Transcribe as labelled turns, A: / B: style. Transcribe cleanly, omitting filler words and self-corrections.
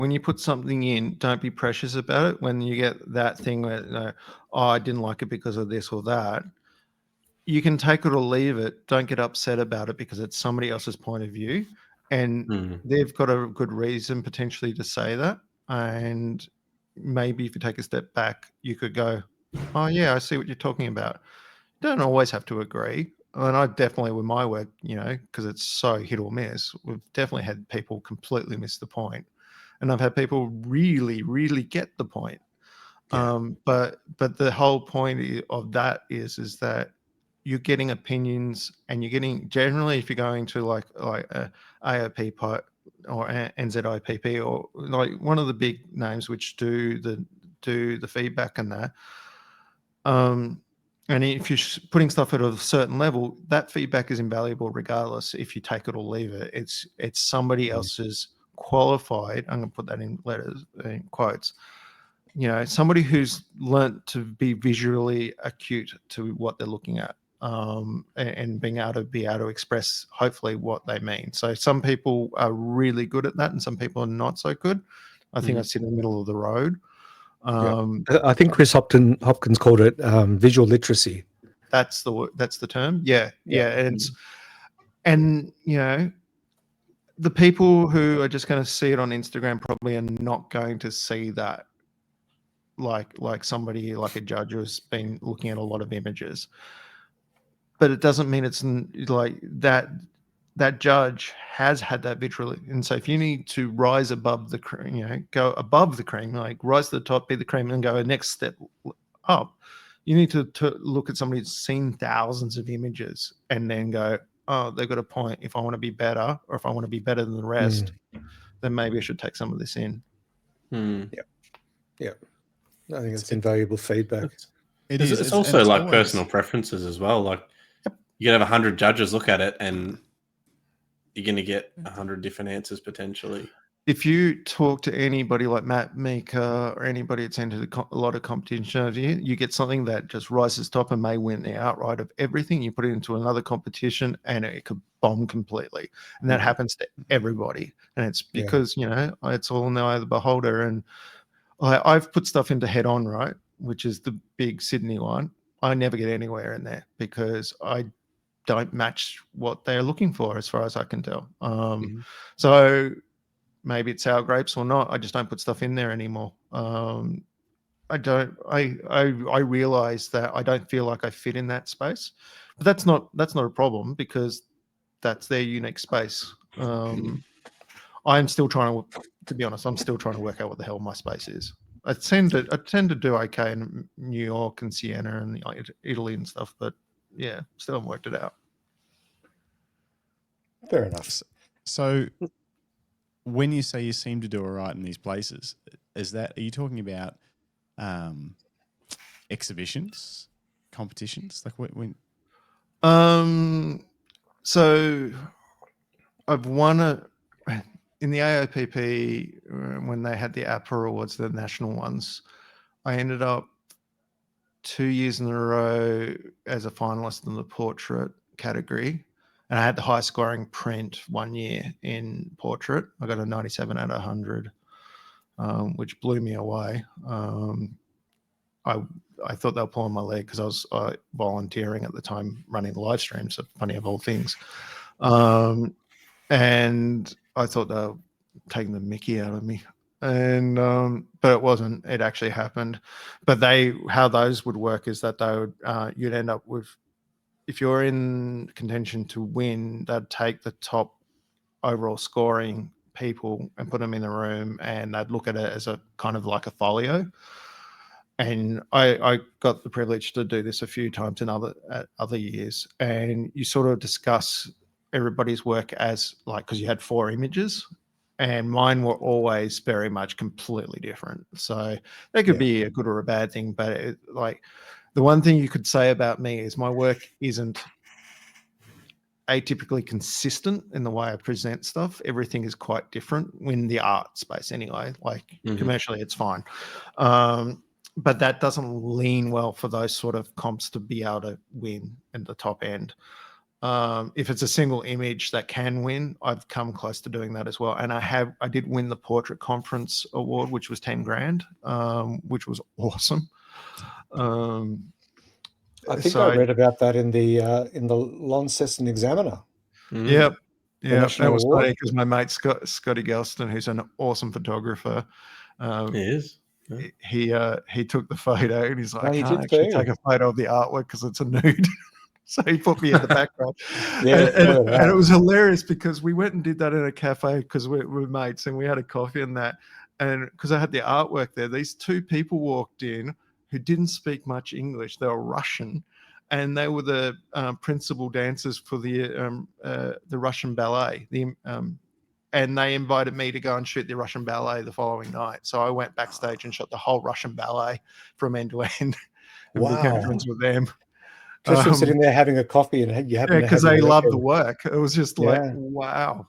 A: when you put something in, don't be precious about it. When you get that thing where, oh, I didn't like it because of this or that, you can take it or leave it. Don't get upset about it because it's somebody else's point of view, and they've got a good reason potentially to say that. And maybe if you take a step back, you could go, oh yeah, I see what you're talking about. Don't always have to agree. And I definitely, with my work, because it's so hit or miss, we've definitely had people completely miss the point, and I've had people really, really get the point. But the whole point of that is that you're getting opinions, and you're getting, generally, if you're going to like a AOP or NZIPP or like one of the big names which do the feedback and that. And if you're putting stuff at a certain level, that feedback is invaluable regardless if you take it or leave it. It's somebody else's qualified, I'm going to put that in letters, in quotes, somebody who's learnt to be visually acute to what they're looking at, and being able to express hopefully what they mean. So some people are really good at that and some people are not so good. I think I sit in the middle of the road.
B: I think Chris Hopkins called it visual literacy.
A: That's the term. Yeah. And the people who are just going to see it on Instagram probably are not going to see that like somebody like a judge who's been looking at a lot of images. But it doesn't mean it's like that judge has had that visual. And so if you need to rise above the cream, go above the cream, like rise to the top, be the cream, and go a next step up, you need to look at somebody who's seen thousands of images and then go, oh, they've got a point. If I want to be better, or if I want to be better than the rest, then maybe I should take some of this in.
B: Yeah. I think it's invaluable feedback.
C: It's also like always personal preferences as well. Like you can have 100 judges look at it and you're going to get 100 different answers potentially.
A: If you talk to anybody like Matt Meeker or anybody that's entered a lot of competitions, you get something that just rises top and may win the outright of everything. You put it into another competition and it could bomb completely. And that happens to everybody. And it's because, it's all in the eye of the beholder. And I've put stuff into Head On, right, which is the big Sydney one. I never get anywhere in there because I don't match what they're looking for as far as I can tell. So maybe it's sour grapes or not. I just don't put stuff in there anymore. I realize that I don't feel like I fit in that space, but that's not a problem because that's their unique space. I'm still trying to be honest, I'm still trying to work out what the hell my space is. I tend to do okay in New York and Siena and Italy and stuff, but yeah, still haven't worked it out.
B: Fair enough.
D: So when you say you seem to do all right in these places, are you talking about exhibitions, competitions? Like when?
A: So I've won in the AOPP when they had the APA awards, the national ones. I ended up 2 years in a row as a finalist in the portrait category. And I had the high scoring print 1 year in portrait. I got a 97 out of 100, which blew me away. I thought they were pulling my leg because I was volunteering at the time, running live streams, so funny of all things. And I thought they were taking the mickey out of me. And but it wasn't. It actually happened. But how those would work is that they would you'd end up with, if you're in contention to win, they'd take the top overall scoring people and put them in the room, and they'd look at it as a kind of like a folio. And I got the privilege to do this a few times in other years, and you sort of discuss everybody's work as like, because you had 4 images. And mine were always very much completely different. So that could be a good or a bad thing. But the one thing you could say about me is my work isn't atypically consistent in the way I present stuff. Everything is quite different in the art space anyway. Like commercially, it's fine. But that doesn't lean well for those sort of comps to be able to win at the top end. If it's a single image that can win, I've come close to doing that as well. And I did win the Portrait Conference Award, which was 10 grand, which was awesome.
B: I think I read about that in the Launceston Examiner.
A: Yep. Yeah,
B: national
A: that was
B: award.
A: funny because my mate Scotty Gelston, who's an awesome photographer,
C: He is.
A: he took the photo and he's like,
B: he
A: I can't
B: did
A: actually
B: too.
A: take a photo of the artwork because it's a nude. So he put me in the background.
B: Yeah,
A: and it was hilarious because we went and did that in a cafe because we're mates and we had a coffee and that. And because I had the artwork there, these two people walked in who didn't speak much English. They were Russian. And they were the principal dancers for the Russian ballet. And they invited me to go and shoot the Russian ballet the following night. So I went backstage and shot the whole Russian ballet from end to end and became friends with them.
B: Just from sitting there having a coffee and you happen to
A: because
B: have
A: they
B: your
A: loved
B: record.
A: the work. It was just like, wow.